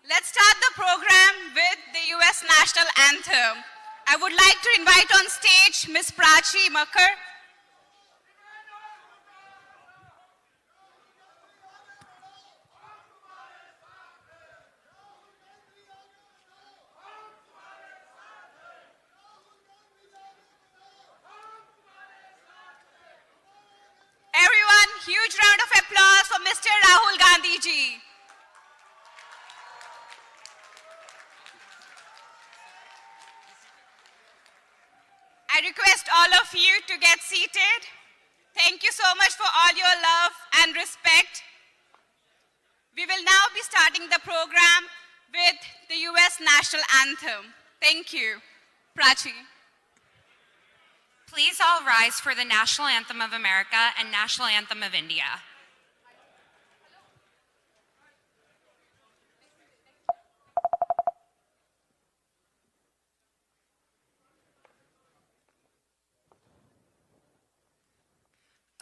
Let's start the program with the US National Anthem. I would like to invite on stage Ms. Prachi Makar. Everyone, huge round of applause for Mr. Rahul Gandhi ji. I request all of you to get seated. Thank you so much for all your love and respect. We will now be starting the program with the US National Anthem. Thank you. Prachi. Please all rise for the National Anthem of America and National Anthem of India.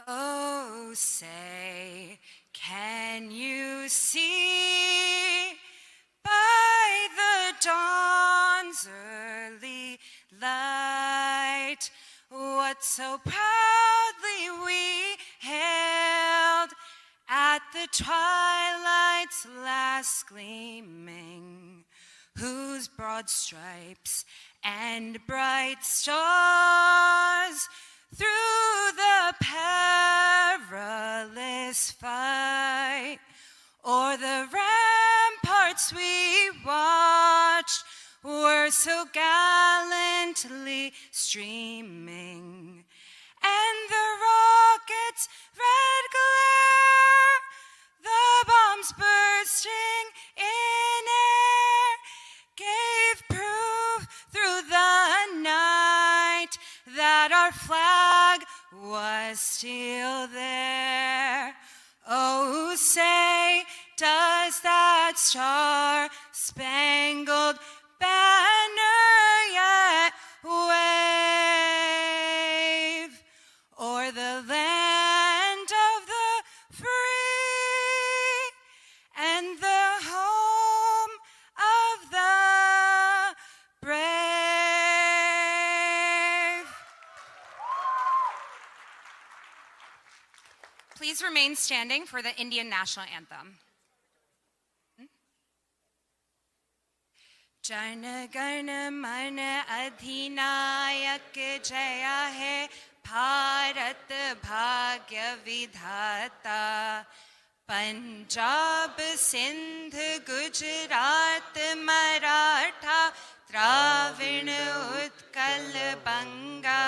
Oh, say, can you see by the dawn's early light what so proudly we hailed at the twilight's last gleaming, whose broad stripes and bright stars through the perilous fight o'er the ramparts we watched were so gallantly streaming, and the rocket's red glare, the bombs bursting in air, gave proof through the night that our flag was still there. Oh, say, does that star-spangled banner yet wave o'er the land of the free and the home of the brave? Please remain standing for the Indian National Anthem. Jana Gana Mana Adhinayak Jaya Hai Bharat Bhagya Vidhata Punjab Sindh Gujarat Maratha Dravin Utkal Banga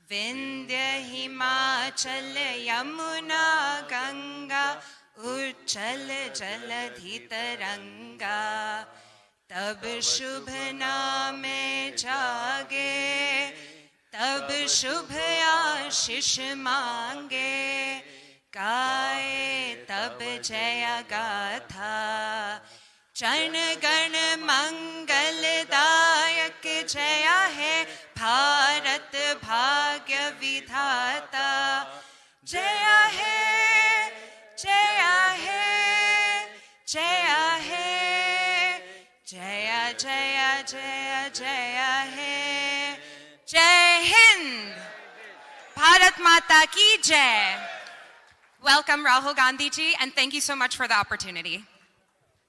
Vindhya Himachal Yamuna Ganga Uchal Jaladhi Taranga तब शुभ नामे जागे, तब शुभ आशीष मांगे, गाए तब जय गाथा। जन गण मंगलदायक जय है भारत भाग्य विधाता। जय है जय है जय है जय जय जय जय है। जय हिंद, भारत माता की जय। Welcome Rahul Gandhi ji, and thank you so much for the opportunity.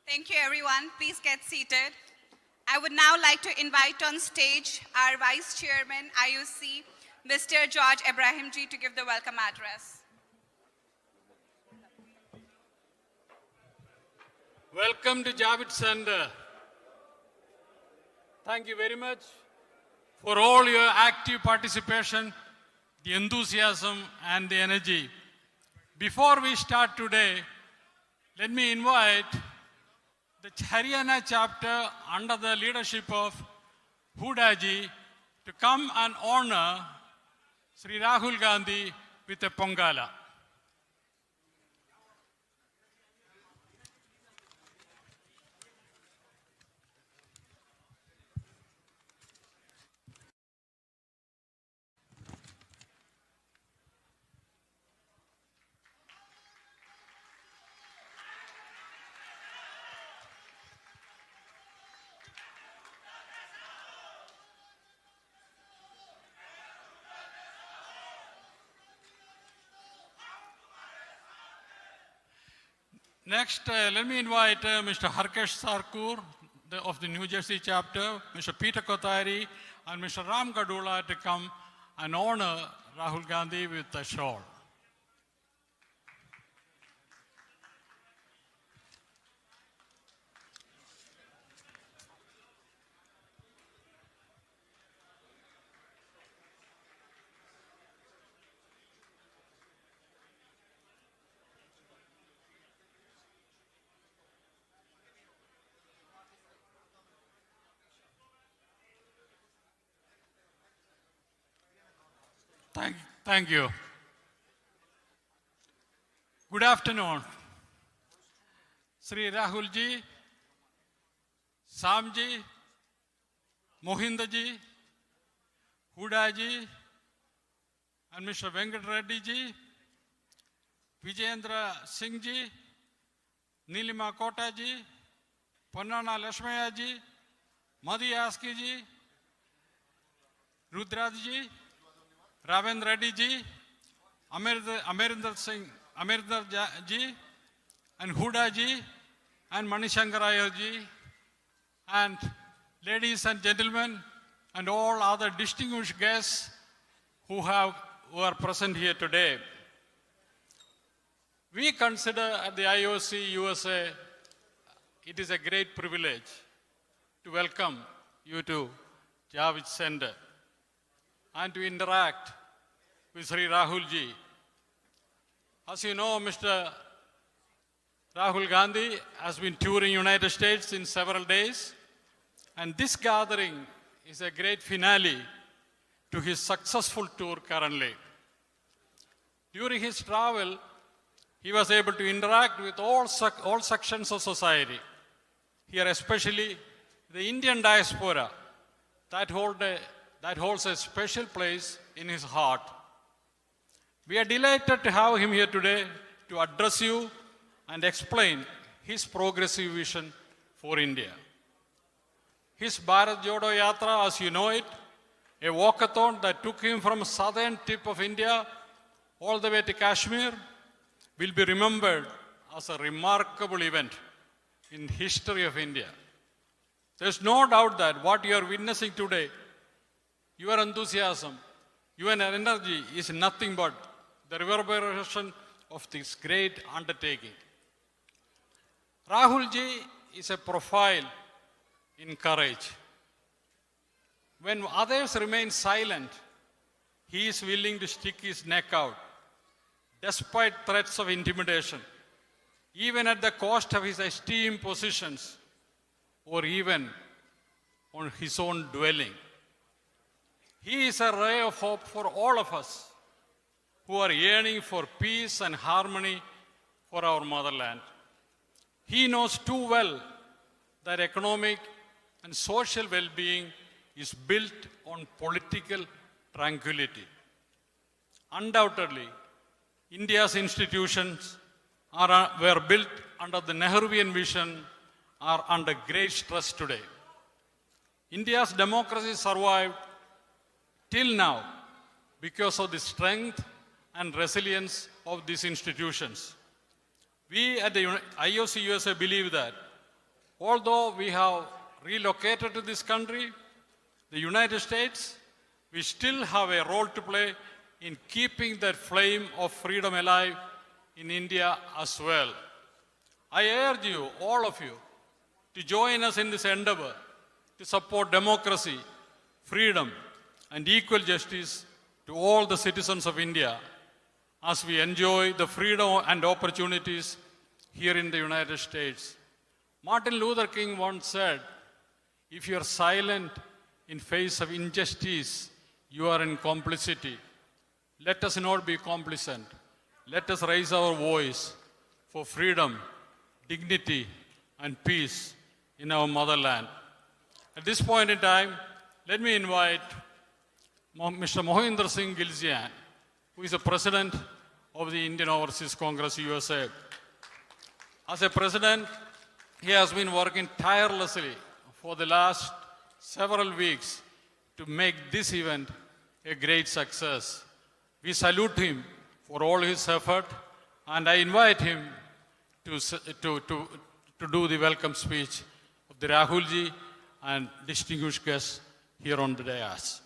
Thank you everyone. Please get seated. I would now like to invite on stage our Vice Chairman IUC, Mr. George Ibrahim ji, to give the welcome address. Welcome to Javits Center. Thank you very much for all your active participation, the enthusiasm and the energy. Before we start today, let me invite the Haryana chapter under the leadership of Huda ji to come and honor Sri Rahul Gandhi with a Pongala. Next, let me invite Mr. Harkesh Sarkur of the New Jersey chapter, Mr. Peter Kothari, and Mr. Ram Gadula to come and honor Rahul Gandhi with a shawl. Thank you. Good afternoon. Sri Rahul ji, Sam ji, Mohinder ji, Huda ji, and Mr. Venkat Reddy ji, Vijayendra Singh ji, Nilima Kota ji, Pannana Lashmaya ji, Madhi Aski ji, Rudraj ji, Ravendra Reddy ji, Amarinder Singh, Amarinder ji, and Huda ji, and Manishankaraya ji, and ladies and gentlemen, and all other distinguished guests who are present here today. We consider at the IOC USA, it is a great privilege to welcome you to Javits Center and to interact with Sri Rahul ji. As you know, Mr. Rahul Gandhi has been touring United States in several days, and this gathering is a great finale to his successful tour currently. During his travel, he was able to interact with all sections of society, here especially the Indian diaspora that holds a special place in his heart. We are delighted to have him here today to address you and explain his progressive vision for India. His Bharat Jodo Yatra, as you know it, a walkathon that took him from southern tip of India all the way to Kashmir, will be remembered as a remarkable event in the history of India. There's no doubt that what you are witnessing today, your enthusiasm, your energy is nothing but the reverberation of this great undertaking. Rahul ji is a profile in courage. When others remain silent, he is willing to stick his neck out, despite threats of intimidation, even at the cost of his esteemed positions, or even on his own dwelling. He is a ray of hope for all of us who are yearning for peace and harmony for our motherland. He knows too well that economic and social well-being is built on political tranquility. Undoubtedly, India's institutions were built under the Nehruvian vision are under great stress today. India's democracy survived till now because of the strength and resilience of these institutions. We at the IOC USA believe that although we have relocated to this country, the United States, we still have a role to play in keeping that flame of freedom alive in India as well. I urge you, all of you, to join us in this endeavor to support democracy, freedom, and equal justice to all the citizens of India as we enjoy the freedom and opportunities here in the United States. Martin Luther King once said, if you are silent in face of injustice, you are in complicity. Let us not be complacent. Let us raise our voice for freedom, dignity, and peace in our motherland. At this point in time, let me invite Mr. Mohinder Singh Gilzian, who is the President of the Indian Overseas Congress, USA. As a President, he has been working tirelessly for the last several weeks to make this event a great success. We salute him for all his effort, and I invite him to do the welcome speech of the Rahul ji and distinguished guests here on the dais.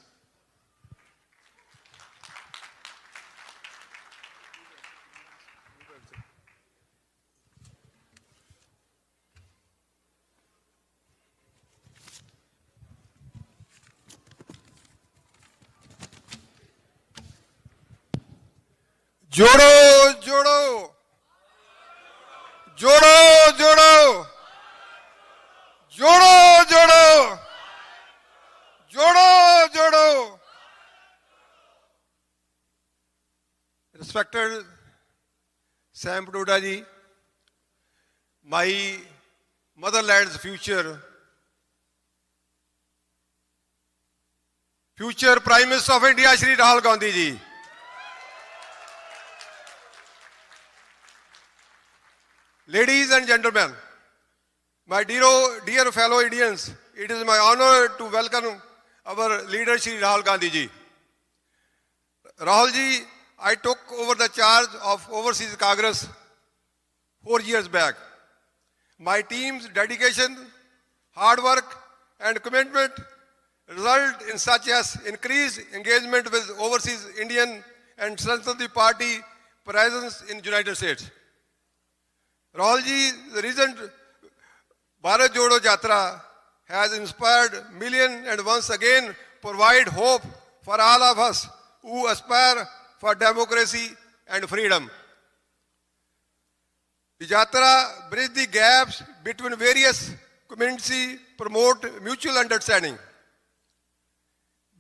जोड़ो जोड़ो जोड़ो जोड़ो जोड़ो जोड़ो जोड़ो जोड़ो Respected Sam Padoda ji, my motherland's future Prime Minister of India, Shri Rahul Gandhi ji. Ladies and gentlemen, my dear fellow Indians, it is my honor to welcome our leader Shri Rahul Gandhi ji. Rahul ji, I took over the charge of Overseas Congress 4 years back. My team's dedication, hard work and commitment result in such as increased engagement with overseas Indian and strengthen the party presence in United States. Rahul ji, the recent Bharat Jodo Yatra has inspired millions and once again provide hope for all of us who aspire for democracy and freedom. The Yatra bridges the gaps between various communities, promote mutual understanding.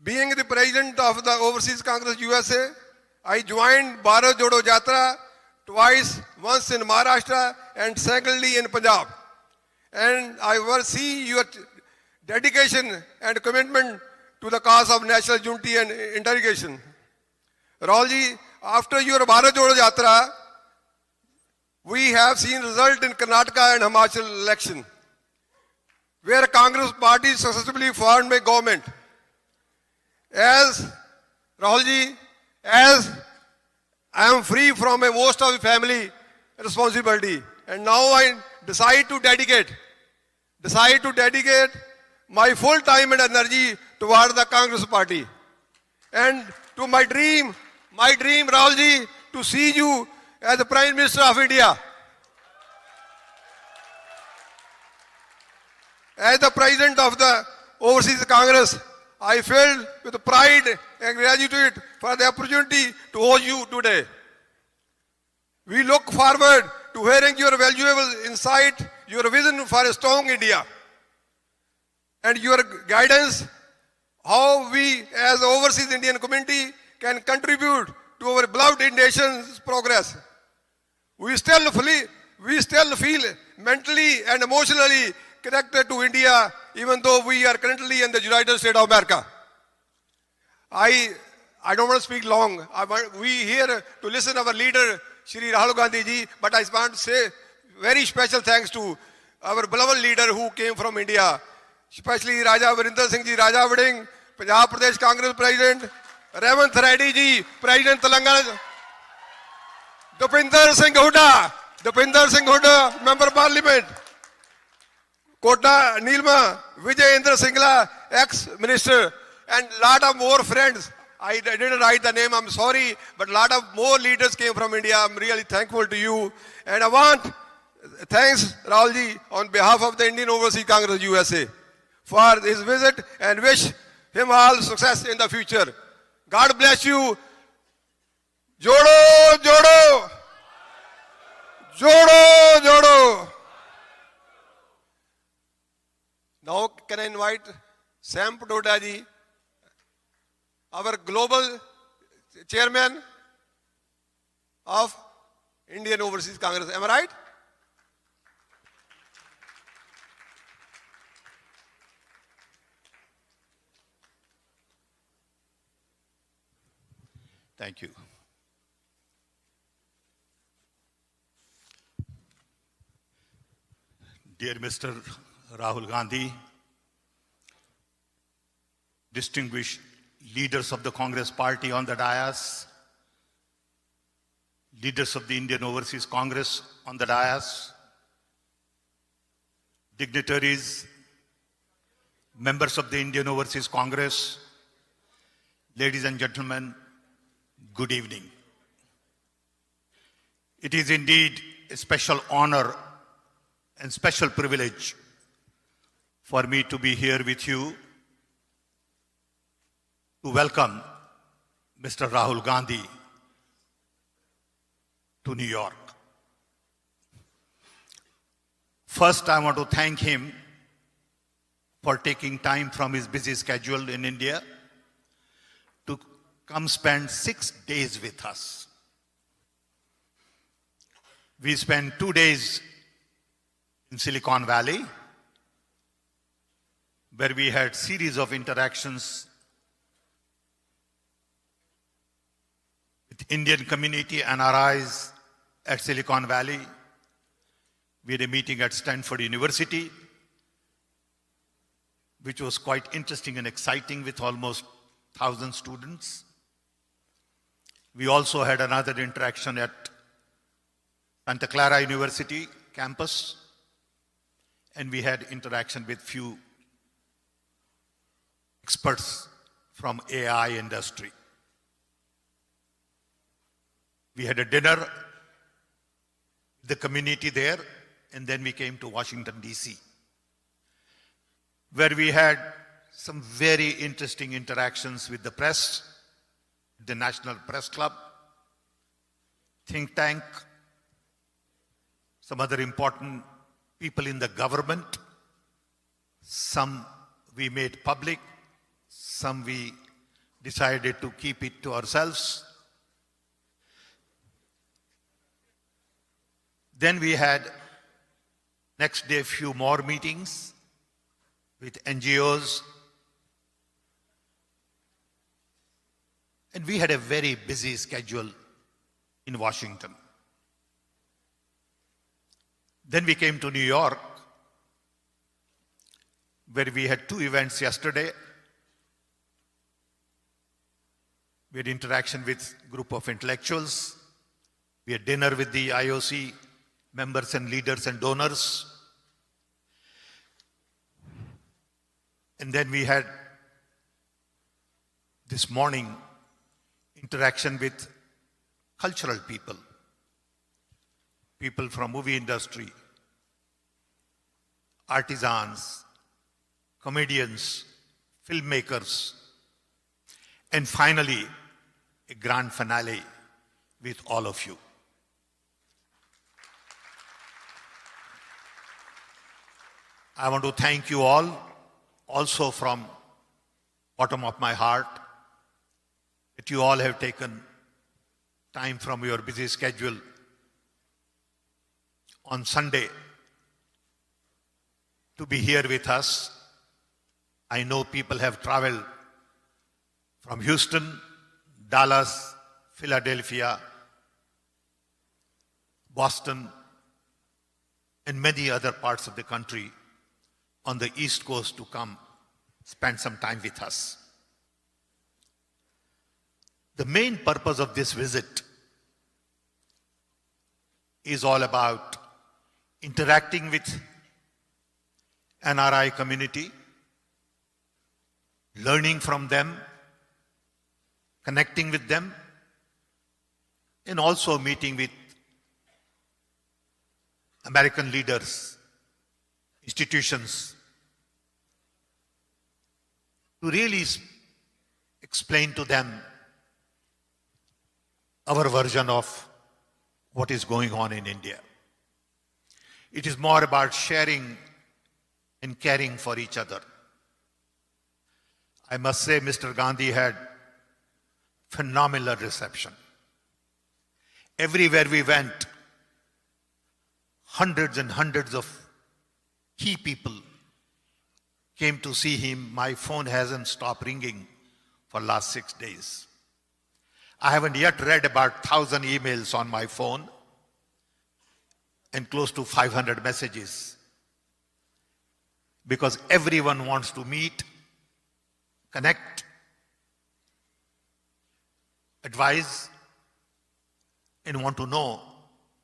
Being the president of the Overseas Congress USA, I joined Bharat Jodo Yatra twice, once in Maharashtra and secondly in Punjab. And I will see your dedication and commitment to the cause of national unity and integration. Rahul ji, after your Bharat Jodo Yatra, we have seen result in Karnataka and Himachal election, where Congress party successfully formed a government. As Rahul ji, as I am free from most of the family responsibility, and now I decide to dedicate my full time and energy toward the Congress party, and to my dream, Rahul ji, to see you as the Prime Minister of India. As the President of the Overseas Congress, I feel with pride and gratitude for the opportunity to host you today. We look forward to hearing your valuable insight, your vision for a strong India, and your guidance how we as the overseas Indian community can contribute to our beloved nation's progress. We still feel mentally and emotionally connected to India, even though we are currently in the United States of America. I don't want to speak long. We here to listen to our leader, Shri Rahul Gandhi ji, but I want to say very special thanks to our beloved leader who came from India, especially Raja Virinder Singh ji, Raja Vading, Punjab Pradesh Congress President, Revanth Reddy ji, President Telangana, Dipinder Singh Hooda, Member of Parliament, Kota Nilma, Vijay Indra Singla, ex-minister, and lot of more friends. I didn't write the name, I'm sorry, but a lot of more leaders came from India. I'm really thankful to you. And I want thanks, Rahul ji, on behalf of the Indian Overseas Congress USA for his visit and wish him all success in the future. God bless you. Jodo, jodo. Jodo, jodo. Now can I invite Sam Padoda ji, our global chairman of Indian Overseas Congress. Am I right? Thank you. Dear Mr. Rahul Gandhi, distinguished leaders of the Congress party on the dais, leaders of the Indian Overseas Congress on the dais, dignitaries, members of the Indian Overseas Congress, ladies and gentlemen, good evening. It is indeed a special honor and special privilege for me to be here with you to welcome Mr. Rahul Gandhi to New York. First, I want to thank him for taking time from his busy schedule in India to come spend 6 days with us. We spent 2 days in Silicon Valley, where we had series of interactions with Indian community NRIs at Silicon Valley. We had a meeting at Stanford University, which was quite interesting and exciting with almost 1,000 students. We also had another interaction at Santa Clara University campus, and we had interaction with few experts from AI industry. We had a dinner with the community there, and then we came to Washington, D.C., where we had some very interesting interactions with the press, the National Press Club, think tank, some other important people in the government. Some we made public, some we decided to keep it to ourselves. Then we had next day a few more meetings with NGOs. And we had a very busy schedule in Washington. Then we came to New York, where we had 2 events yesterday. We had interaction with a group of intellectuals. We had dinner with the IOC members and leaders and donors. And then we had this morning interaction with cultural people, people from movie industry, artisans, comedians, filmmakers, and finally, a grand finale with all of you. I want to thank you all, also from bottom of my heart, that you all have taken time from your busy schedule on Sunday to be here with us. I know people have traveled from Houston, Dallas, Philadelphia, Boston, and many other parts of the country on the East Coast to come spend some time with us. The main purpose of this visit is all about interacting with NRI community, learning from them, connecting with them, and also meeting with American leaders, institutions, to really explain to them our version of what is going on in India. It is more about sharing and caring for each other. I must say, Mr. Gandhi had phenomenal reception. Everywhere we went, hundreds and hundreds of key people came to see him. My phone hasn't stopped ringing for last 6 days. I haven't yet read about 1,000 emails on my phone and close to 500 messages, because everyone wants to meet, connect, advise, and want to know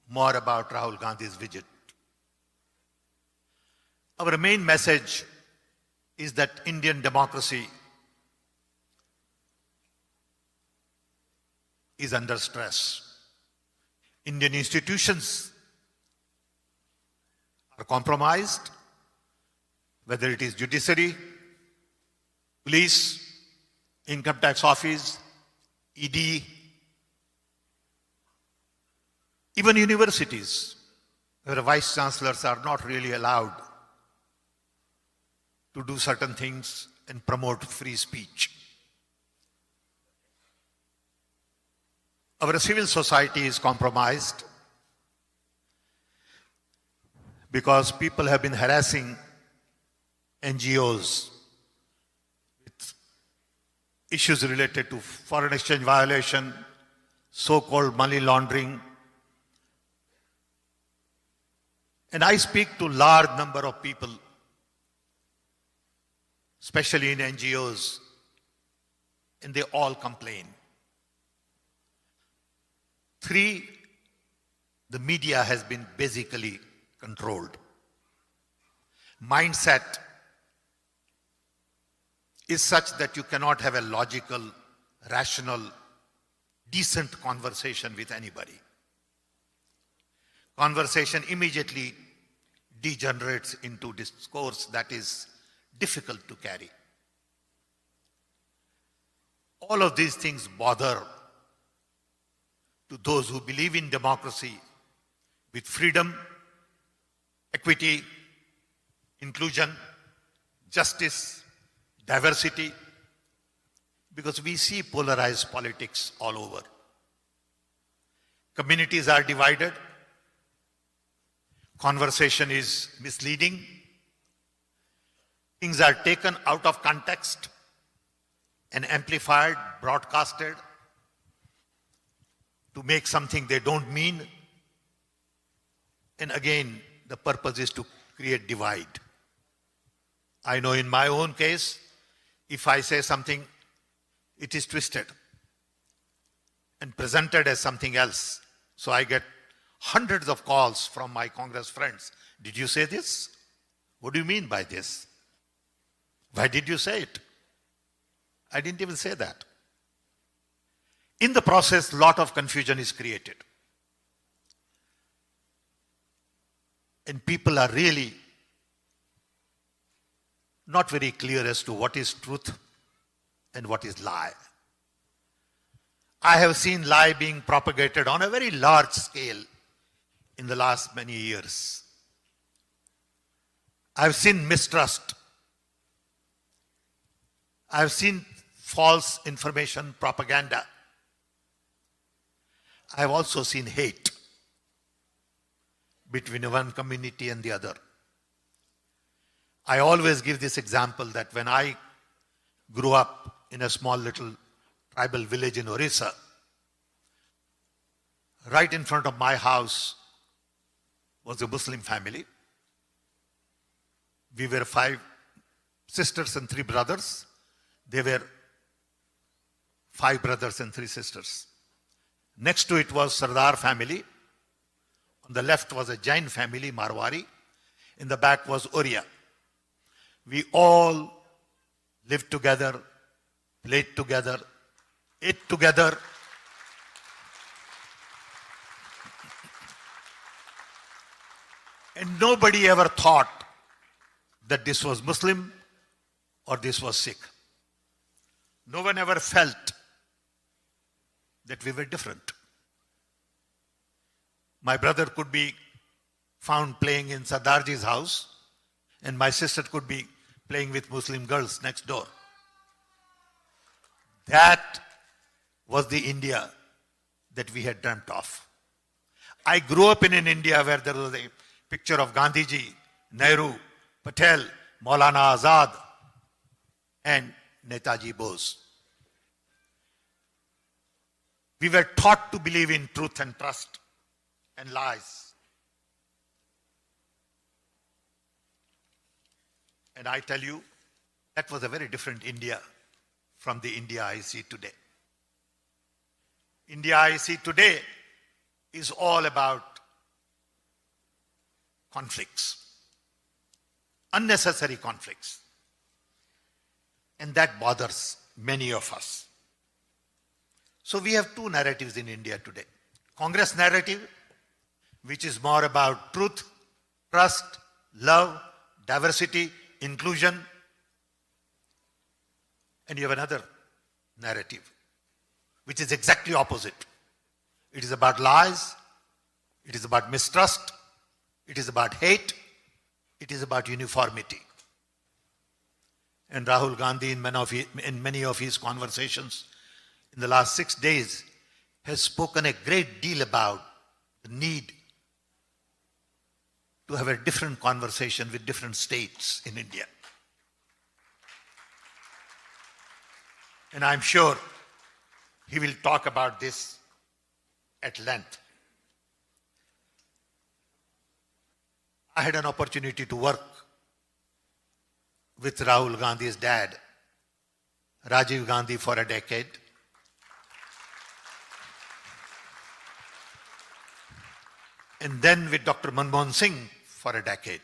more about Rahul Gandhi's visit. Our main message is that Indian democracy is under stress. Indian institutions are compromised, whether it is judiciary, police, income tax office, ED, even universities, where vice chancellors are not really allowed to do certain things and promote free speech. Our civil society is compromised because people have been harassing NGOs with issues related to foreign exchange violation, so-called money laundering. And I speak to large number of people, especially in NGOs, and they all complain. 3, the media has been basically controlled. Mindset is such that you cannot have a logical, rational, decent conversation with anybody. Conversation immediately degenerates into discourse that is difficult to carry. All of these things bother to those who believe in democracy with freedom, equity, inclusion, justice, diversity, because we see polarized politics all over. Communities are divided. Conversation is misleading. Things are taken out of context and amplified, broadcasted to make something they don't mean. And again, the purpose is to create divide. I know in my own case, if I say something, it is twisted and presented as something else. So I get hundreds of calls from my Congress friends. Did you say this? What do you mean by this? Why did you say it? I didn't even say that. In the process, a lot of confusion is created. And people are really not very clear as to what is truth and what is lie. I have seen lie being propagated on a very large scale in the last many years. I've seen mistrust. I've seen false information propaganda. I've also seen hate between one community and the other. I always give this example that when I grew up in a small little tribal village in Orissa, right in front of my house was a Muslim family. We were 5 sisters and 3 brothers. They were 5 brothers and 3 sisters. Next to it was Sardar family. On the left was a Jain family, Marwari. In the back was Oriya. We all lived together, played together, ate together. And nobody ever thought that this was Muslim or this was Sikh. No one ever felt that we were different. My brother could be found playing in Sardarji's house, and my sister could be playing with Muslim girls next door. That was the India that we had dreamt of. I grew up in an India where there was a picture of Gandhiji, Nehru, Patel, Maulana Azad, and Netaji Bose. We were taught to believe in truth and trust and lies. And I tell you, that was a very different India from the India I see today. India I see today is all about conflicts, unnecessary conflicts. And that bothers many of us. So we have two narratives in India today. Congress narrative, which is more about truth, trust, love, diversity, inclusion. And you have another narrative, which is exactly opposite. It is about lies, it is about mistrust, it is about hate, it is about uniformity. And Rahul Gandhi, in many of his conversations in the last 6 days, has spoken a great deal about the need to have a different conversation with different states in India. And I'm sure he will talk about this at length. I had an opportunity to work with Rahul Gandhi's dad, Rajiv Gandhi, for a decade. And then with Dr. Manmohan Singh for a decade.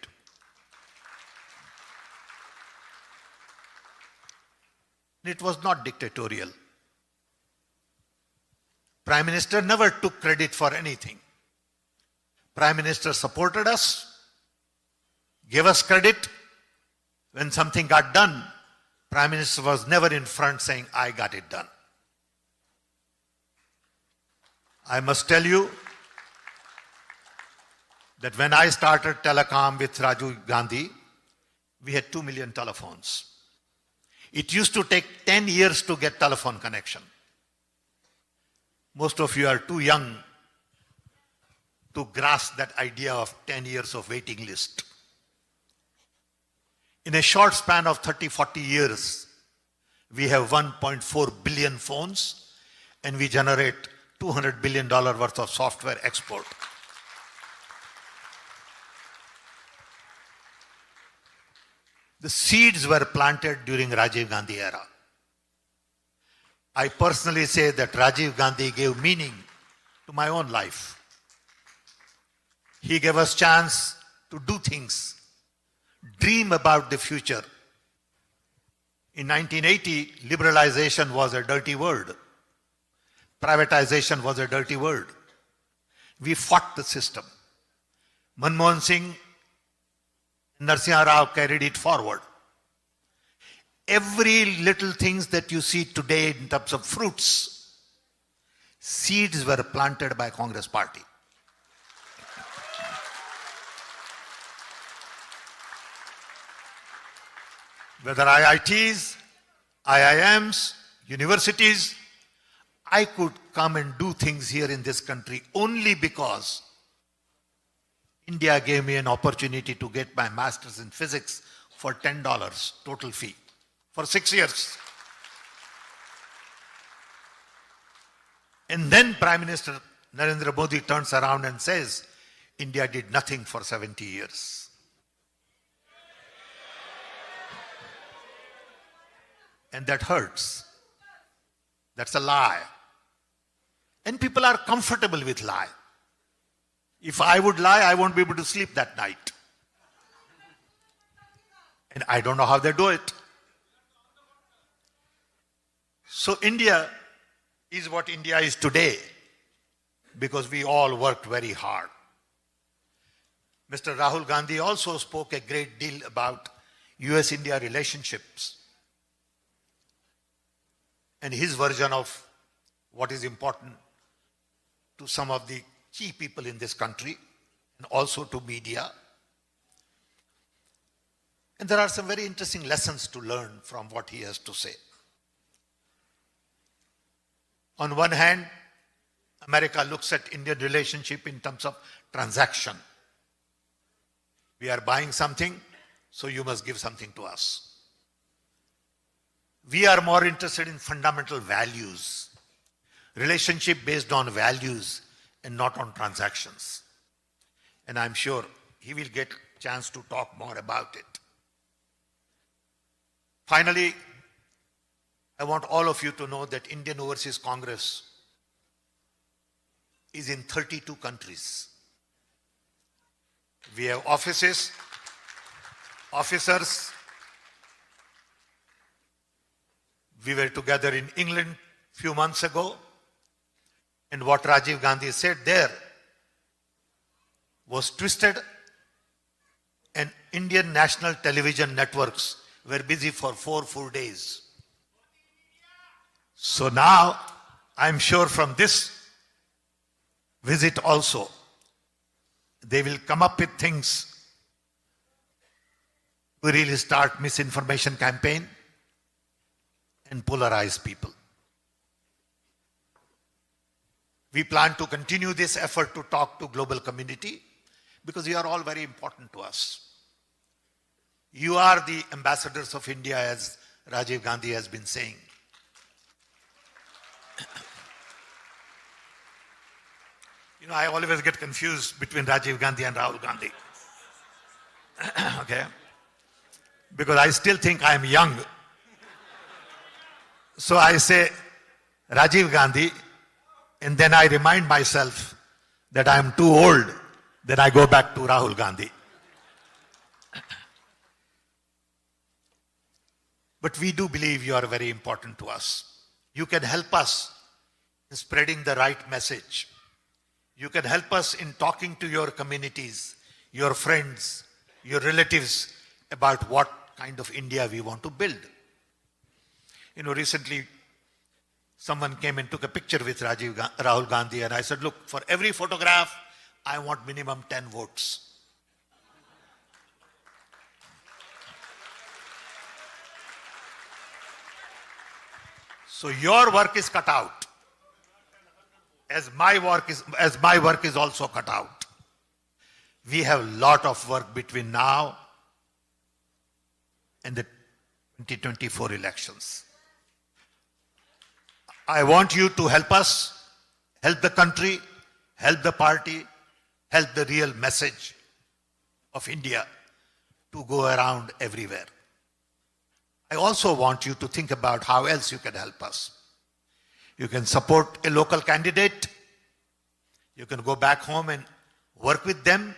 It was not dictatorial. Prime Minister never took credit for anything. Prime Minister supported us, gave us credit. When something got done, Prime Minister was never in front saying, I got it done. I must tell you that when I started telecom with Rajiv Gandhi, we had 2 million telephones. It used to take 10 years to get telephone connection. Most of you are too young to grasp that idea of 10 years of waiting list. In a short span of 30, 40 years, we have 1.4 billion phones and we generate $200 billion worth of software export. The seeds were planted during Rajiv Gandhi era. I personally say that Rajiv Gandhi gave meaning to my own life. He gave us chance to do things, dream about the future. In 1980, liberalization was a dirty word. Privatization was a dirty word. We fought the system. Manmohan Singh, Narasimha Rao carried it forward. Every little things that you see today in terms of fruits, seeds were planted by Congress party. Whether IITs, IIMs, universities, I could come and do things here in this country only because India gave me an opportunity to get my master's in physics for $10 total fee for 6 years. And then Prime Minister Narendra Modi turns around and says, India did nothing for 70 years. And that hurts. That's a lie. And people are comfortable with lie. If I would lie, I won't be able to sleep that night. And I don't know how they do it. So India is what India is today because we all worked very hard. Mr. Rahul Gandhi also spoke a great deal about US-India relationships and his version of what is important to some of the key people in this country and also to media. And there are some very interesting lessons to learn from what he has to say. On one hand, America looks at Indian relationship in terms of transaction. We are buying something, so you must give something to us. We are more interested in fundamental values, relationship based on values and not on transactions. And I'm sure he will get a chance to talk more about it. Finally, I want all of you to know that Indian Overseas Congress is in 32 countries. We have offices, officers. We were together in England a few months ago, and what Rajiv Gandhi said there was twisted, and Indian national television networks were busy for 4 full days. So now, I'm sure from this visit also, they will come up with things to really start misinformation campaign and polarize people. We plan to continue this effort to talk to global community because you are all very important to us. You are the ambassadors of India, as Rajiv Gandhi has been saying. You know, I always get confused between Rajiv Gandhi and Rahul Gandhi. Okay? Because I still think I am young. So I say Rajiv Gandhi, and then I remind myself that I am too old. Then I go back to Rahul Gandhi. But we do believe you are very important to us. You can help us in spreading the right message. You can help us in talking to your communities, your friends, your relatives about what kind of India we want to build. You know, recently someone came and took a picture with Rahul Gandhi, and I said, look, for every photograph, I want minimum 10 votes. So your work is cut out, as my work is also cut out. We have a lot of work between now and the 2024 elections. I want you to help us, help the country, help the party, help the real message of India to go around everywhere. I also want you to think about how else you can help us. You can support a local candidate. You can go back home and work with them,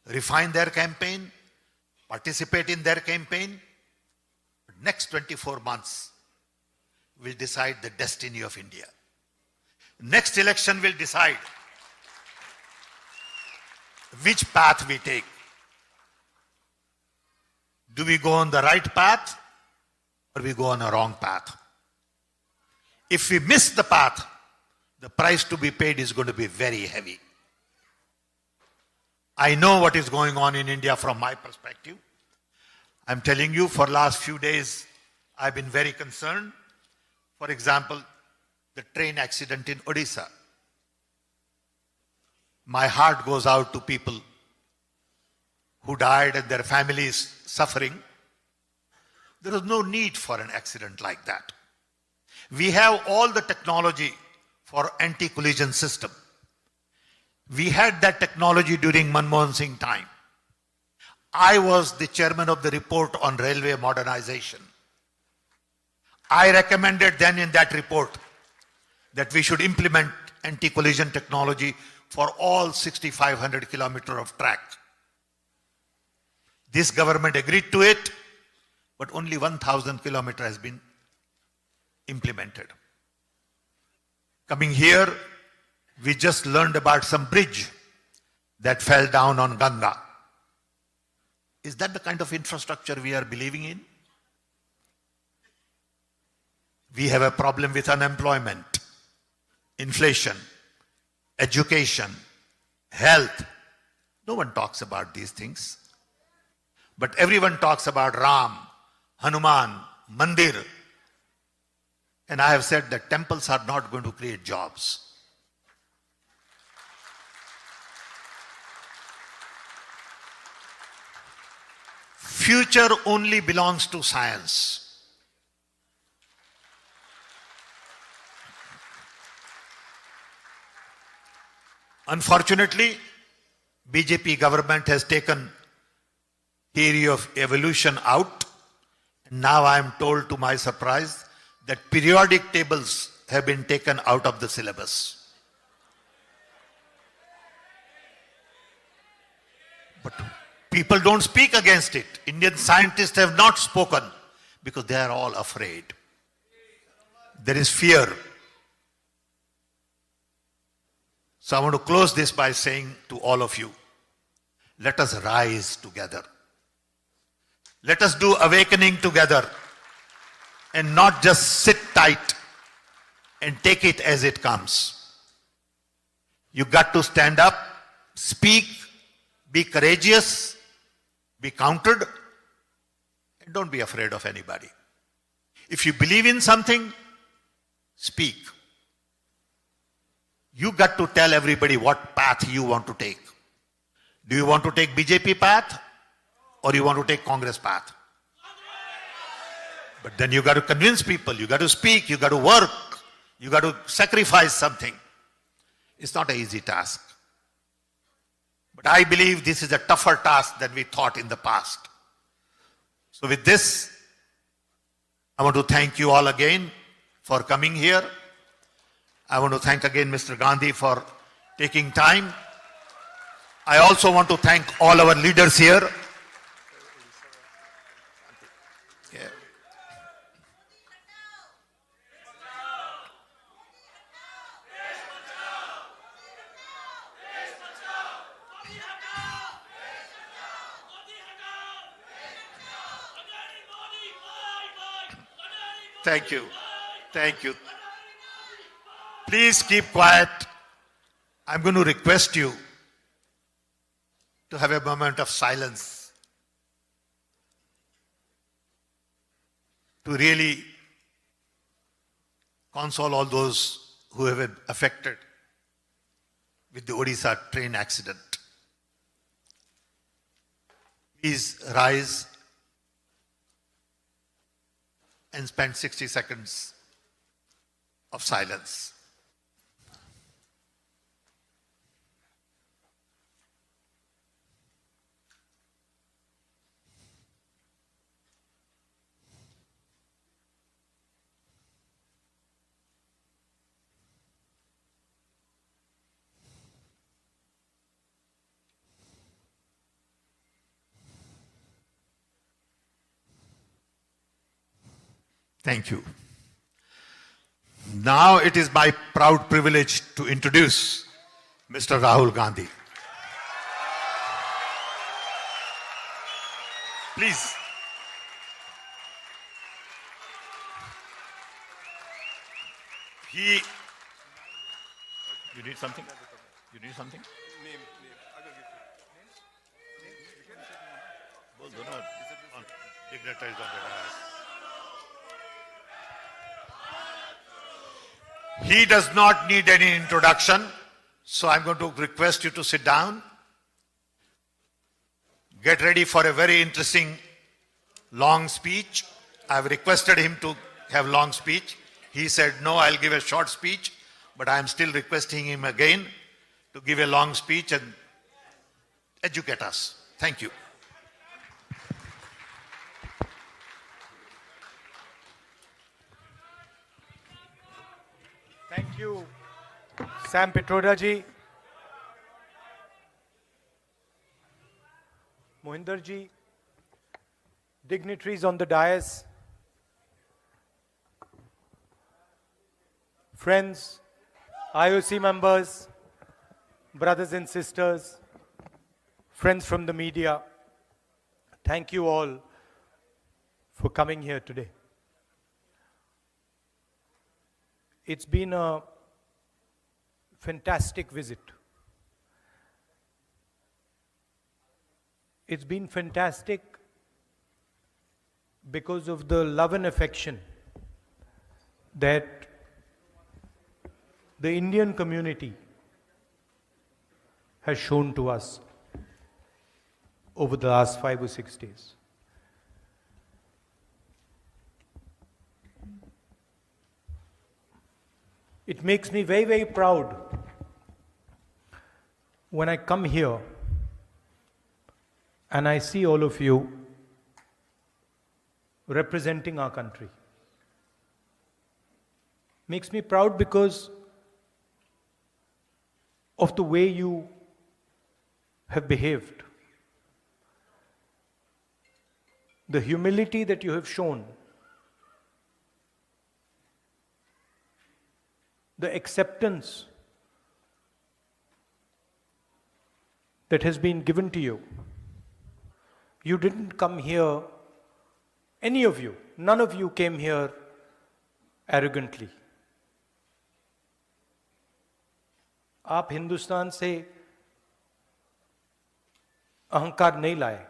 refine their campaign, participate in their campaign. Next 24 months will decide the destiny of India. Next election will decide which path we take. Do we go on the right path or we go on a wrong path? If we miss the path, the price to be paid is going to be very heavy. I know what is going on in India from my perspective. I'm telling you, for last few days, I've been very concerned. For example, the train accident in Odisha. My heart goes out to people who died and their families suffering. There is no need for an accident like that. We have all the technology for anti-collision system. We had that technology during Manmohan Singh time. I was the chairman of the report on railway modernization. I recommended then in that report that we should implement anti-collision technology for all 6,500 kilometers of track. This government agreed to it, but only 1,000 kilometers has been implemented. Coming here, we just learned about some bridge that fell down on Ganga. Is that the kind of infrastructure we are believing in? We have a problem with unemployment, inflation, education, health. No one talks about these things. But everyone talks about Ram, Hanuman, Mandir. And I have said that temples are not going to create jobs. Future only belongs to science. Unfortunately, BJP government has taken theory of evolution out. And now I am told, to my surprise, that periodic tables have been taken out of the syllabus. But people don't speak against it. Indian scientists have not spoken because they are all afraid. There is fear. So I want to close this by saying to all of you, let us rise together. Let us do awakening together and not just sit tight and take it as it comes. You got to stand up, speak, be courageous, be counted, and don't be afraid of anybody. If you believe in something, speak. You got to tell everybody what path you want to take. Do you want to take BJP path or you want to take Congress path? But then you got to convince people, you got to speak, you got to work, you got to sacrifice something. It's not an easy task. But I believe this is a tougher task than we thought in the past. So with this, I want to thank you all again for coming here. I want to thank again Mr. Gandhi for taking time. I also want to thank all our leaders here. Yeah. Thank you. Thank you. Please keep quiet. I'm going to request you to have a moment of silence to really console all those who have been affected with the Odisha train accident. Please rise and spend 60 seconds of silence. Thank you. Now it is my proud privilege to introduce Mr. Rahul Gandhi. Please. You need something? You need something? Both do not dignitaries on the dais. He does not need any introduction, so I'm going to request you to sit down. Get ready for a very interesting long speech. I've requested him to have long speech. He said, no, I'll give a short speech, but I'm still requesting him again to give a long speech and educate us. Thank you. Thank you, Sam Pitroda-ji, Mohinder-ji, dignitaries on the dais, friends, IOC members, brothers and sisters, friends from the media, thank you all for coming here today. It's been a fantastic visit. It's been fantastic because of the love and affection that the Indian community has shown to us over the last 5 or 6 days. It makes me very, very proud when I come here and I see all of you representing our country. Makes me proud because of the way you have behaved, the humility that you have shown, the acceptance that has been given to you. You didn't come here, any of you, none of you came here arrogantly. आप हिंदुस्तान से अहंकार नहीं लाए.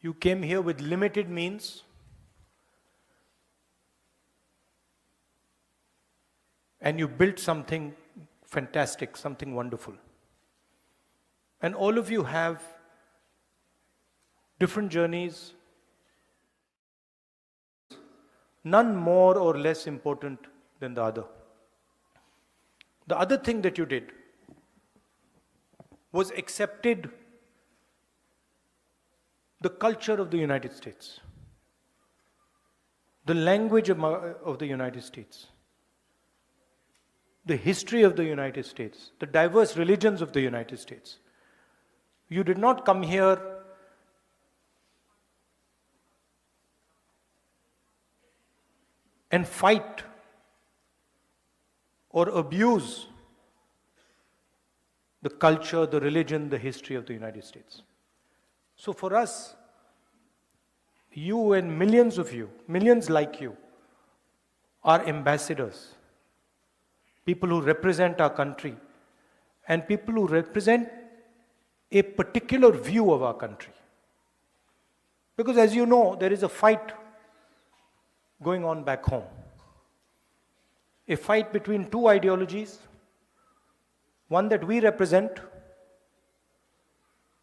You came here with limited means and you built something fantastic, something wonderful. And all of you have different journeys, none more or less important than the other. The other thing that you did was accepted the culture of the United States, the language of the United States, the history of the United States, the diverse religions of the United States. You did not come here and fight or abuse the culture, the religion, the history of the United States. So for us, you and millions of you, millions like you, are ambassadors, people who represent our country and people who represent a particular view of our country. Because as you know, there is a fight going on back home. A fight between two ideologies, one that we represent,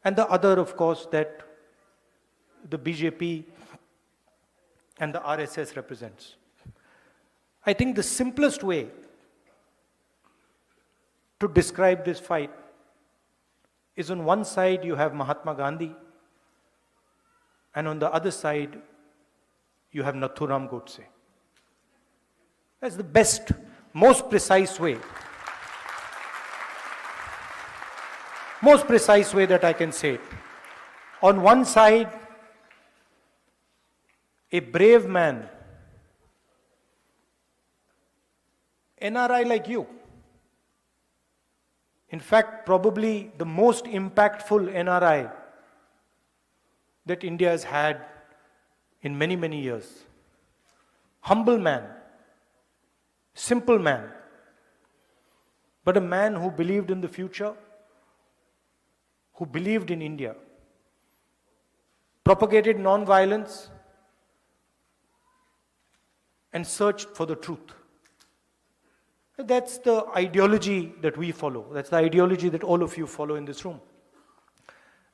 and the other, of course, that the BJP and the RSS represents. I think the simplest way to describe this fight is on one side you have Mahatma Gandhi, and on the other side you have Nathuram Godse. That's the best, most precise way. Most precise way that I can say it. On one side, a brave man, NRI like you. In fact, probably the most impactful NRI that India has had in many, many years. Humble man, simple man, but a man who believed in the future, who believed in India, propagated non-violence, and searched for the truth. That's the ideology that we follow. That's the ideology that all of you follow in this room.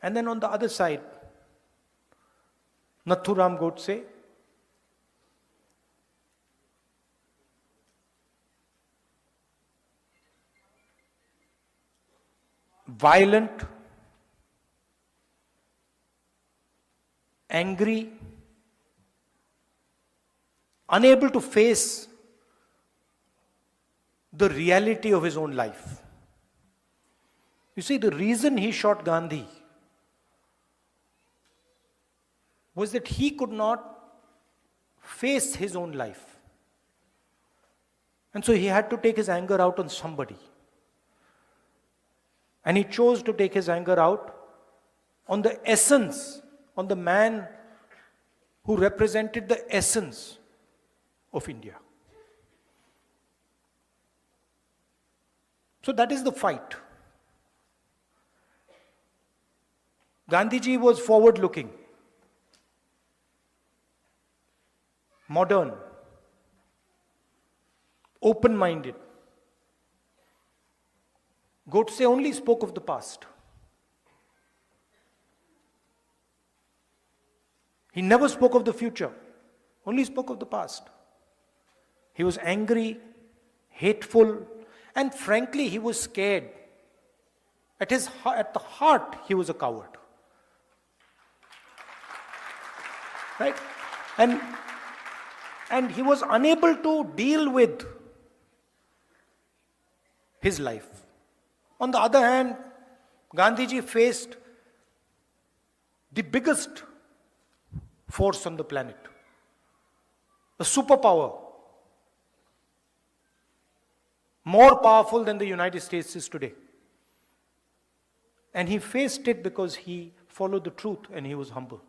And then on the other side, Nathuram Godse, violent, angry, unable to face the reality of his own life. You see, the reason he shot Gandhi was that he could not face his own life. And so he had to take his anger out on somebody. And he chose to take his anger out on the essence, on the man who represented the essence of India. So that is the fight. Gandhiji was forward-looking, modern, open-minded. Godse only spoke of the past. He never spoke of the future, only spoke of the past. He was angry, hateful, and frankly, he was scared. At the heart, he was a coward. Right? And he was unable to deal with his life. On the other hand, Gandhiji faced the biggest force on the planet, a superpower, more powerful than the United States is today. And he faced it because he followed the truth and he was humble.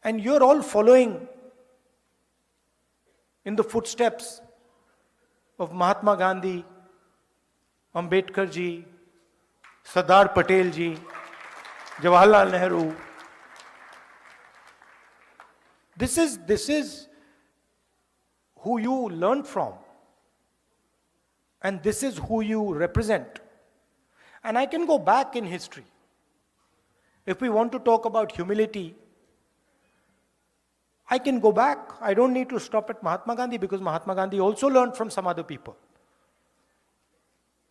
And you're all following in the footsteps of Mahatma Gandhi, Ambedkar ji, Sardar Patel ji, Jawaharlal Nehru. This is who you learned from. And this is who you represent. And I can go back in history. If we want to talk about humility, I can go back. I don't need to stop at Mahatma Gandhi because Mahatma Gandhi also learned from some other people.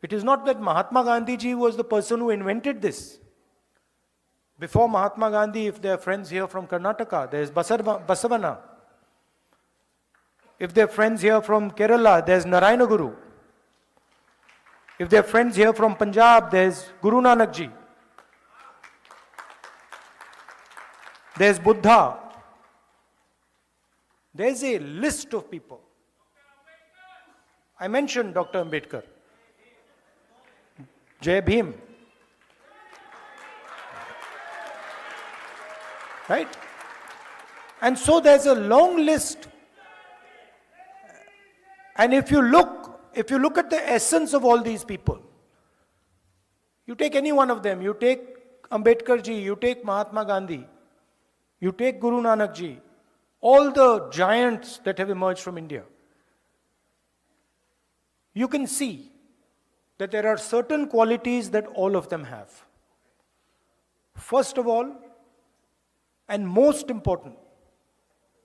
It is not that Mahatma Gandhi ji was the person who invented this. Before Mahatma Gandhi, if there are friends here from Karnataka, there is Basavana. If there are friends here from Kerala, there is Narayana Guru. If there are friends here from Punjab, there is Guru Nanak ji. There is Buddha. There is a list of people. I mentioned Dr. Ambedkar. Jai Bhim. Right? And so there's a long list. And if you look at the essence of all these people, you take any one of them, you take Ambedkar ji, you take Mahatma Gandhi, you take Guru Nanak ji, all the giants that have emerged from India, you can see that there are certain qualities that all of them have. First of all, and most important,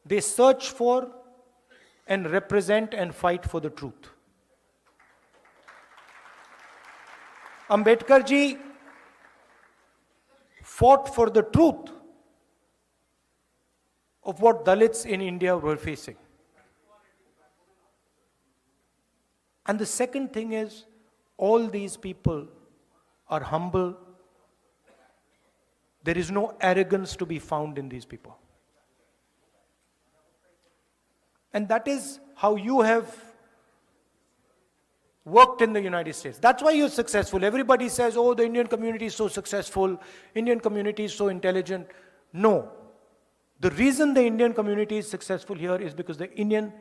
they search for and represent and fight for the truth. Ambedkar ji fought for the truth of what Dalits in India were facing. And the second thing is, all these people are humble. There is no arrogance to be found in these people. And that is how you have worked in the United States. That's why you're successful. Everybody says, oh, the Indian community is so successful, Indian community is so intelligent. No. The reason the Indian community is successful here is because the Indian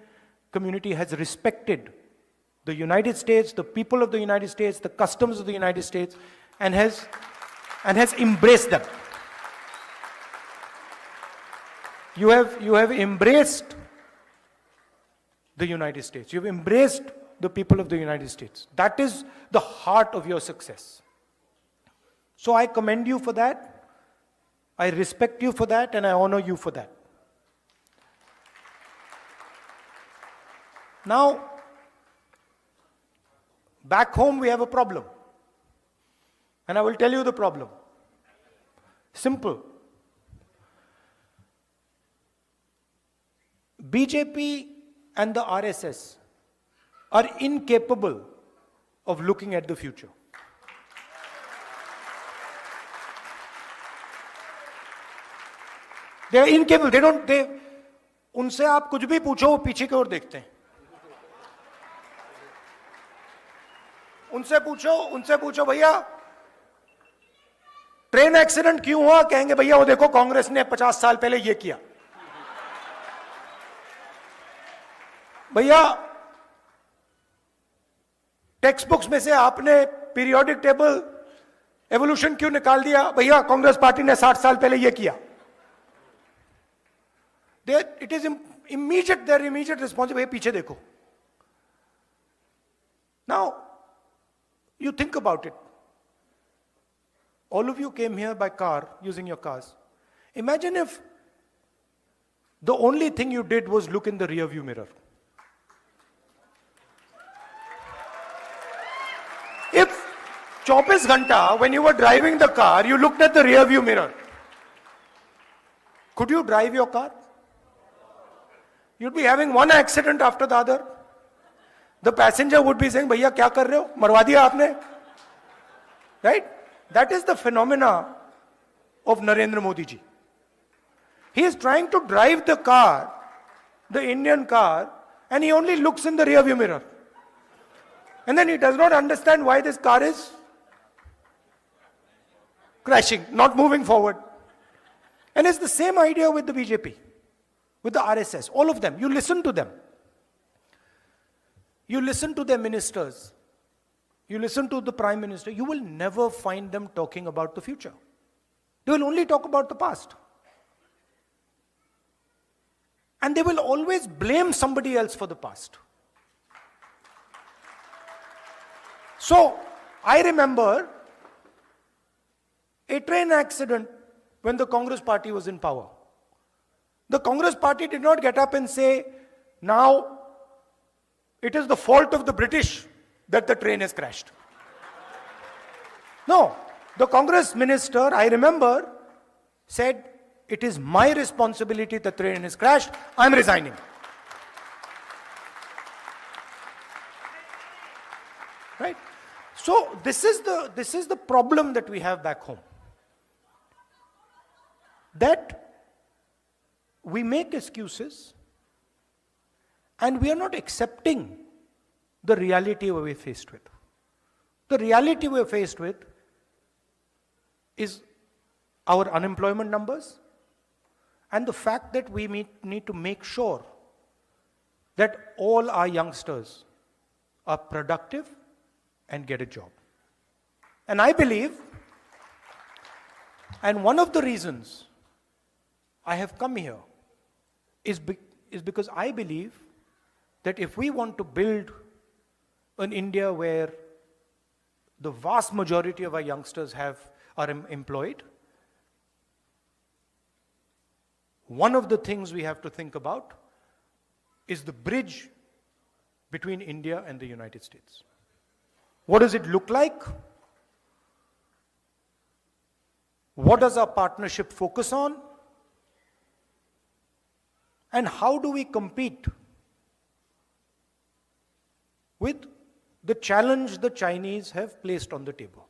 community has respected the United States, the people of the United States, the customs of the United States, and has embraced them. You have embraced the United States. You've embraced the people of the United States. That is the heart of your success. So I commend you for that. I respect you for that, and I honor you for that. Now, back home we have a problem. And I will tell you the problem. Simple. BJP and the RSS are incapable of looking at the future. They are incapable. उनसे आप कुछ भी पूछो वो पीछे की ओर देखते हैं. उनसे पूछो भैया ट्रेन एक्सीडेंट क्यों हुआ, कहेंगे भैया वो देखो कांग्रेस ने 50 साल पहले ये किया. भैया टेक्स्ट बुक्स में से आपने पीरियोडिक टेबल एवोल्यूशन क्यों निकाल दिया, भैया कांग्रेस पार्टी ने 60 साल पहले ये किया. It is immediate, their immediate response, भैया पीछे देखो. Now, you think about it. All of you came here by car, using your cars. Imagine if the only thing you did was look in the rear view mirror. If 24 घंटा, when you were driving the car, you looked at the rear view mirror, could you drive your car? You'd be having one accident after the other. The passenger would be saying, भैया क्या कर रहे हो, मरवा दिया आपने. Right? That is the phenomena of Narendra Modi ji. He is trying to drive the car, the Indian car, and he only looks in the rearview mirror. And then he does not understand why this car is crashing, not moving forward. And it's the same idea with the BJP, with the RSS, all of them. You listen to them. You listen to their ministers. You listen to the Prime Minister. You will never find them talking about the future. They will only talk about the past. And they will always blame somebody else for the past. So, I remember a train accident when the Congress party was in power. The Congress party did not get up and say, now it is the fault of the British that the train has crashed. No, the Congress minister, I remember, said, it is my responsibility the train has crashed, I am resigning. Right? So this is the problem that we have back home. That we make excuses and we are not accepting the reality we're faced with. The reality we're faced with is our unemployment numbers and the fact that we need to make sure that all our youngsters are productive and get a job. And I believe, and one of the reasons I have come here is because I believe that if we want to build an India where the vast majority of our youngsters are employed, one of the things we have to think about is the bridge between India and the United States. What does it look like? What does our partnership focus on? And how do we compete with the challenge the Chinese have placed on the table?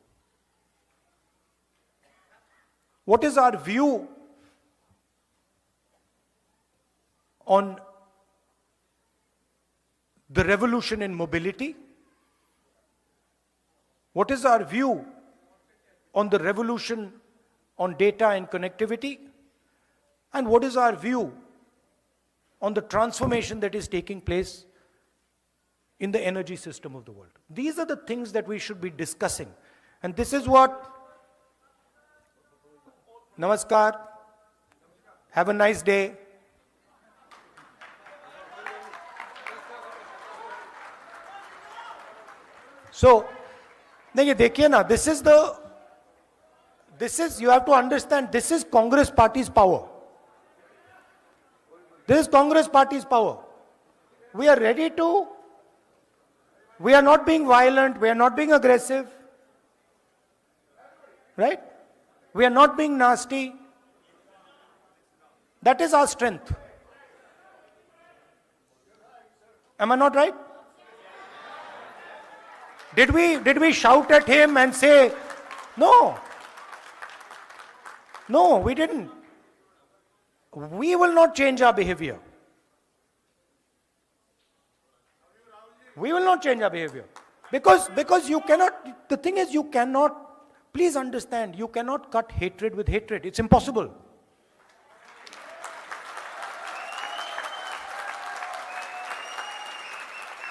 What is our view on the revolution in mobility? What is our view on the revolution on data and connectivity? And what is our view on the transformation that is taking place in the energy system of the world? These are the things that we should be discussing. And this is what... Namaskar. Have a nice day. So, देखिए ना, you have to understand, this is Congress party's power. This is Congress party's power. We are ready to, we are not being violent, we are not being aggressive. Right? We are not being nasty. That is our strength. Am I not right? Did we shout at him and say, no? No, we didn't. We will not change our behavior. We will not change our behavior. Because you cannot, the thing is you cannot, please understand, you cannot cut hatred with hatred. It's impossible.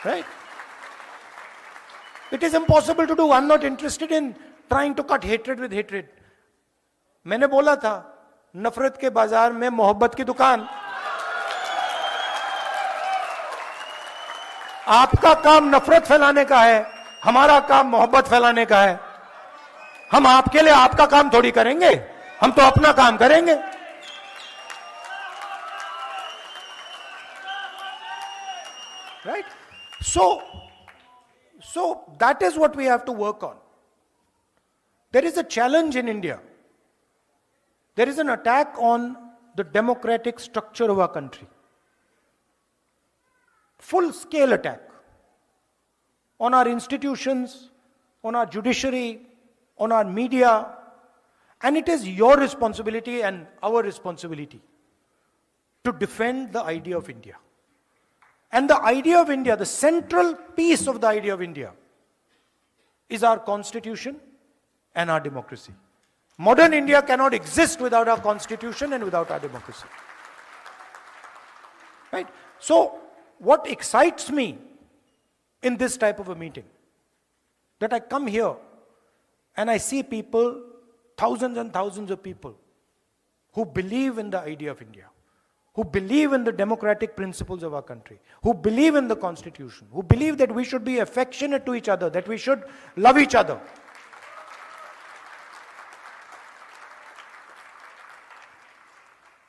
Right? It is impossible to do. I'm not interested in trying to cut hatred with hatred. मैंने बोला था, नफरत के बाजार में मोहब्बत की दुकान. आपका काम नफरत फैलाने का है, हमारा काम मोहब्बत फैलाने का है. हम आपके लिए आपका काम थोड़ी करेंगे, हम तो अपना काम करेंगे. Right? So that is what we have to work on. There is a challenge in India. There is an attack on the democratic structure of our country. Full-scale attack on our institutions, on our judiciary, on our media, And it is your responsibility and our responsibility to defend the idea of India. And the idea of India, the central piece of the idea of India, is our constitution and our democracy. Modern India cannot exist without our constitution and without our democracy. Right? So, what excites me in this type of a meeting, that I come here and I see people, thousands and thousands of people, who believe in the idea of India, who believe in the democratic principles of our country, who believe in the constitution, who believe that we should be affectionate to each other, that we should love each other.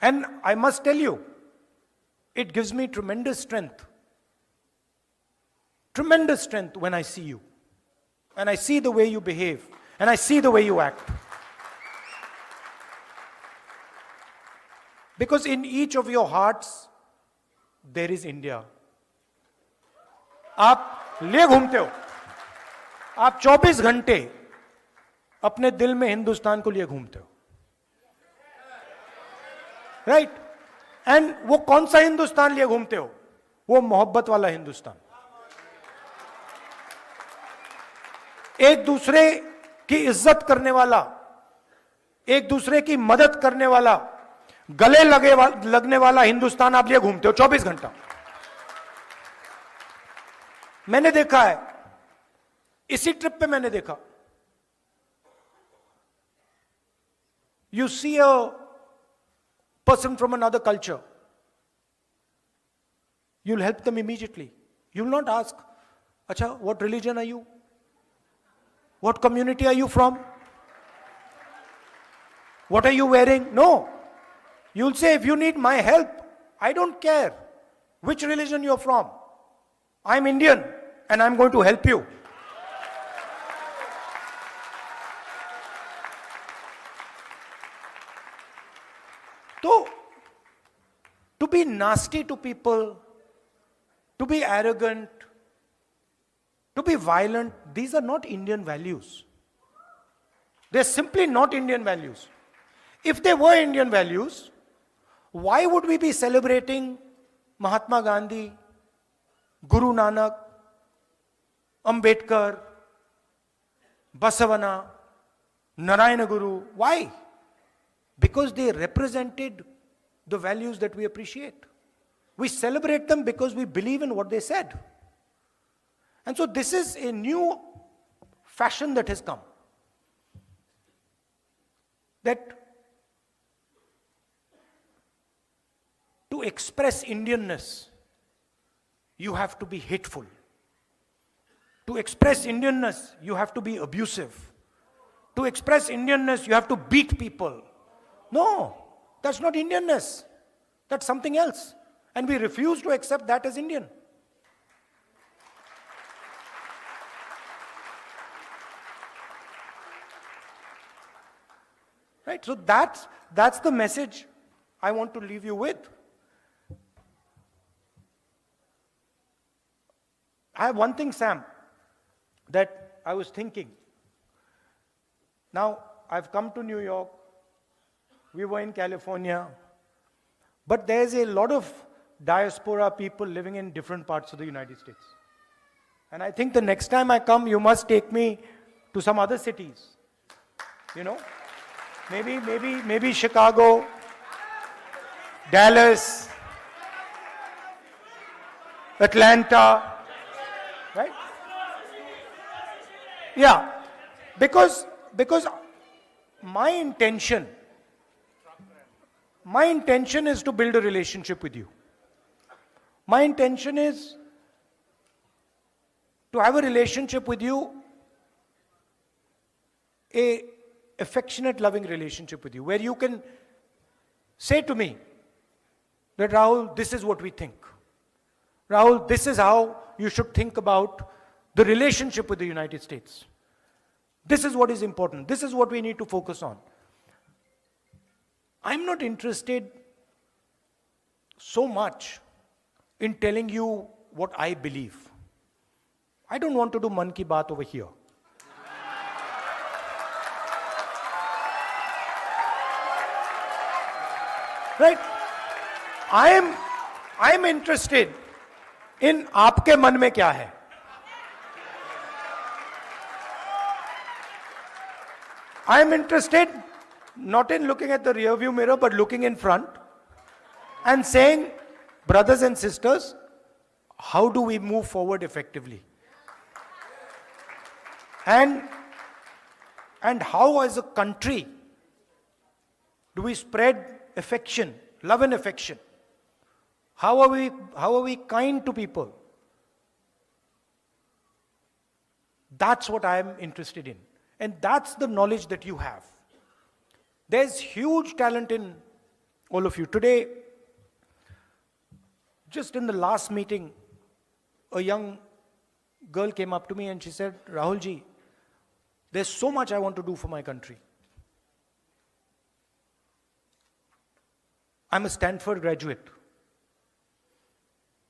And I must tell you, it gives me tremendous strength when I see you, and I see the way you behave, and I see the way you act. Because in each of your hearts, there is India. आप ले घूमते हो, आप 24 घंटे अपने दिल में हिंदुस्तान को लिए घूमते हो, राइट? एंड वो कौन सा हिंदुस्तान लिए घूमते हो? वो मोहब्बत वाला हिंदुस्तान, एक दूसरे की इज्जत करने वाला, एक दूसरे की मदद करने वाला, गले लगने वाला हिंदुस्तान आप लिए घूमते हो 24 घंटा. मैंने देखा है, इसी ट्रिप पे मैंने देखा, you see a person from another culture, you'll help them immediately. You'll not ask, acha, what religion are you? What community are you from? What are you wearing? No. You'll say, if you need my help, I don't care which religion you're from. I'm Indian and I'm going to help you. So, to be nasty to people, to be arrogant, to be violent, these are not Indian values. They're simply not Indian values. If they were Indian values, why would we be celebrating Mahatma Gandhi, Guru Nanak, Ambedkar, Basavana, Narayana Guru? Why? Because they represented the values that we appreciate. We celebrate them because we believe in what they said. And so this is a new fashion that has come. That to express Indianness, you have to be hateful. To express Indianness, you have to be abusive. To express Indianness, you have to beat people. No, that's not Indianness. That's something else. And we refuse to accept that as Indian. Right? So that's the message I want to leave you with. I have one thing, Sam, that I was thinking. Now, I've come to New York. We were in California. But there's a lot of diaspora people living in different parts of the United States. And I think the next time I come, you must take me to some other cities. You know? Maybe Chicago, Dallas, Atlanta, right? Yeah, because my intention is to build a relationship with you. My intention is to have a relationship with you, a affectionate, loving relationship with you, where you can say to me that, Rahul, this is what we think. Rahul, this is how you should think about the relationship with the United States. This is what is important. This is what we need to focus on. I'm not interested so much in telling you what I believe. I don't want to do Man Ki Baat over here. Right? I am interested in आपके मन में क्या है. I am interested not in looking at the rear view mirror, but looking in front and saying, brothers and sisters, how do we move forward effectively? And how as a country do we spread affection, love and affection? How are we kind to people? That's what I am interested in. And that's the knowledge that you have. There's huge talent in all of you. Today, just in the last meeting, a young girl came up to me and she said, Rahul ji, there's so much I want to do for my country. I'm a Stanford graduate.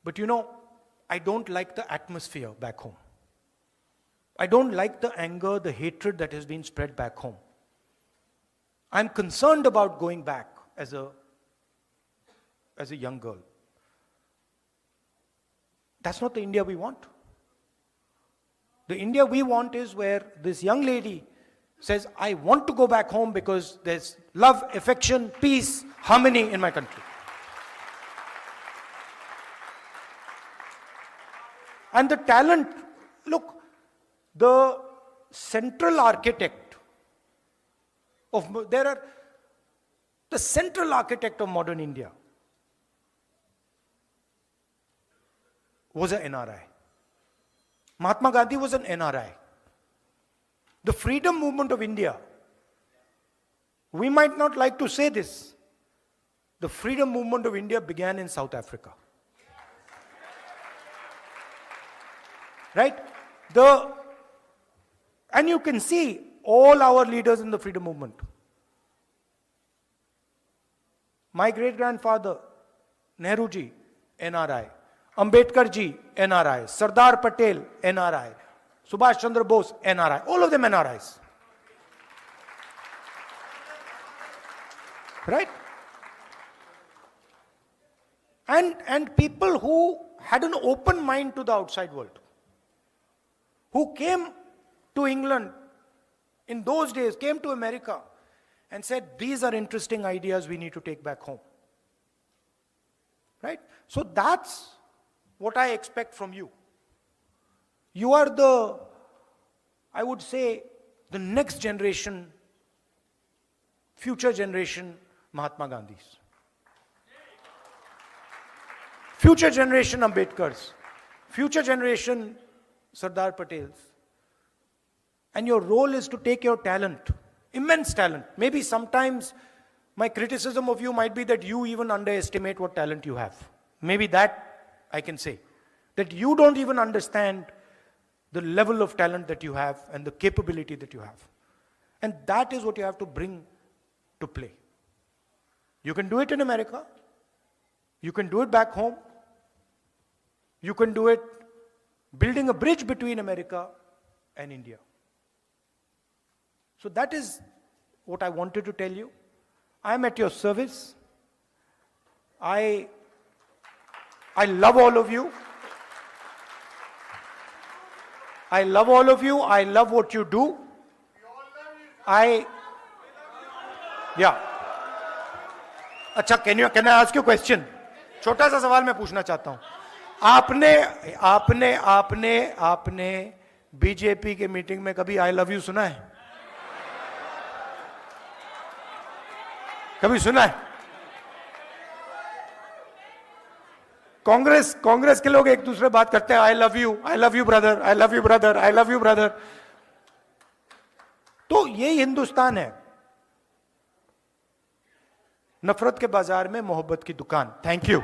But you know, I don't like the atmosphere back home. I don't like the anger, the hatred that has been spread back home. I'm concerned about going back as a young girl. That's not the India we want. The India we want is where this young lady says, I want to go back home because there's love, affection, peace, harmony in my country. And the talent, look, the central architect of modern India was an NRI. Mahatma Gandhi was an NRI. The freedom movement of India, we might not like to say this, the freedom movement of India began in South Africa. Right? And you can see all our leaders in the freedom movement. My great-grandfather, Nehru ji, NRI. Ambedkar ji, NRI. Sardar Patel, NRI. Subhash Chandra Bose, NRI. All of them NRIs. Right? And people who had an open mind to the outside world, who came to England in those days, came to America and said, these are interesting ideas we need to take back home. Right? So that's what I expect from you. You are the, I would say, the next generation, future generation Mahatma Gandhis. Future generation Ambedkars. Future generation Sardar Patels. And your role is to take your talent, immense talent. Maybe sometimes my criticism of you might be that you even underestimate what talent you have. Maybe that I can say. That you don't even understand the level of talent that you have and the capability that you have. And that is what you have to bring to play. You can do it in America. You can do it back home. You can do it building a bridge between America and India. So that is what I wanted to tell you. I am at your service. I love all of you. I love all of you. I love what you do. Yeah. अच्छा, can I ask you a question? छोटा सा सवाल मैं पूछना चाहता हूँ. आपने BJP के मीटिंग में कभी I love you सुना है? कभी सुना है? कांग्रेस के लोग एक दूसरे बात करते हैं, I love you brother, I love you brother, I love you brother. तो ये हिंदुस्तान है. नफरत के बाजार में मोहब्बत की दुकान. Thank you.